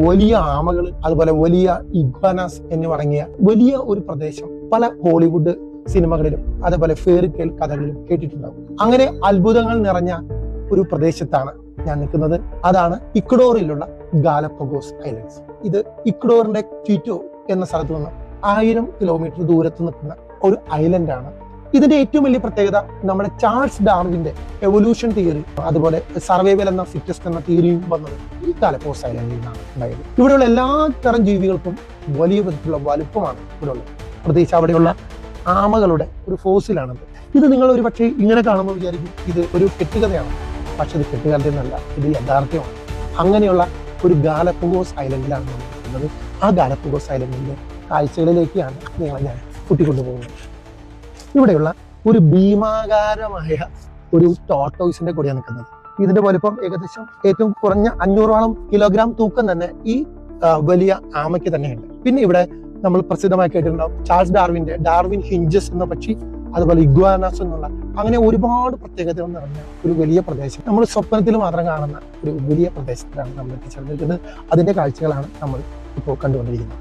വലിയ ആമകൾ, അതുപോലെ വലിയ ഇഗ്വാനാസ് എന്നിവടങ്ങിയ വലിയ ഒരു പ്രദേശം പല ഹോളിവുഡ് സിനിമകളിലും അതേപോലെ ഫെയറി ടെയിൽ കഥകളിലും കേട്ടിട്ടുണ്ടാവും. അങ്ങനെ അത്ഭുതങ്ങൾ നിറഞ്ഞ ഒരു പ്രദേശത്താണ് ഞാൻ നിൽക്കുന്നത്. അതാണ് ഇക്വഡോറിലുള്ള ഗാലപ്പഗോസ് ഐലൻഡ്സ്. ഇത് ഇക്വഡോറിന്റെ ക്വിറ്റോ എന്ന സ്ഥലത്ത് നിന്ന് 1000 കിലോമീറ്റർ ദൂരത്ത് നിൽക്കുന്ന ഒരു ഐലൻഡാണ്. ഇതിന്റെ ഏറ്റവും വലിയ പ്രത്യേകത നമ്മുടെ ചാൾസ് ഡാർവിന്റെ എവല്യൂഷൻ തിയറി, അതുപോലെ സർവൈവൽ എന്ന ഫിറ്റസ്റ്റ് എന്ന തിയറിയും വന്നത് ഈ ഗാലപ്പഗോസ് ഐലൻഡിൽ നിന്നാണ് ഉണ്ടായത്. ഇവിടെയുള്ള എല്ലാ തരം ജീവികൾക്കും വലിയ വിധത്തിലുള്ള വലുപ്പമാണ് ഇവിടെ ഉള്ളത്. പ്രത്യേകിച്ച് അവിടെയുള്ള ആമകളുടെ ഒരു ഫോസിലാണത്. ഇത് നിങ്ങൾ ഒരു പക്ഷേ ഇങ്ങനെ കാണുമ്പോൾ വിചാരിക്കും ഇത് ഒരു കെട്ടുകഥയാണ്. പക്ഷെ ഇത് കെട്ടുകഥയൊന്നല്ല, ഇത് യഥാർത്ഥ്യമാണ്. അങ്ങനെയുള്ള ഒരു ഗാലപ്പഗോസ് ഐലൻഡിലാണ് നമ്മൾ നിൽക്കുന്നത്. ആ ഗാലപ്പഗോസ് ഐലൻഡിന്റെ കാഴ്ചകളിലേക്കാണ് നിങ്ങളെ ഞാൻ കൂട്ടിക്കൊണ്ടുപോകുന്നത്. ഇവിടെയുള്ള ഒരു ഭീമാകാരമായ ഒരു ടോർട്ടോയ്സിന്റെ കൂടെയാണ് നിൽക്കുന്നത്. ഇതിന്റെ വലിപ്പം ഏകദേശം ഏറ്റവും കുറഞ്ഞ 500ഓളം കിലോഗ്രാം തൂക്കം തന്നെ ഈ വലിയ ആമയ്ക്ക് തന്നെയുണ്ട്. പിന്നെ ഇവിടെ നമ്മൾ പ്രസിദ്ധമായി കേട്ടിട്ടുണ്ടാവും ചാൾസ് ഡാർവിന്റെ ഡാർവിൻ ഹിഞ്ചസ് എന്ന പക്ഷി, അതുപോലെ ഇഗ്വാനാസ് എന്നുള്ള അങ്ങനെ ഒരുപാട് പ്രത്യേകതകൾ നിറഞ്ഞ ഒരു വലിയ പ്രദേശം. നമ്മൾ സ്വപ്നത്തിൽ മാത്രം കാണുന്ന ഒരു വലിയ പ്രദേശത്തിലാണ് നമ്മൾ എത്തിച്ചേർന്നിരിക്കുന്നത്. അതിന്റെ കാഴ്ചകളാണ് നമ്മൾ ഇപ്പോൾ കണ്ടുകൊണ്ടിരിക്കുന്നത്.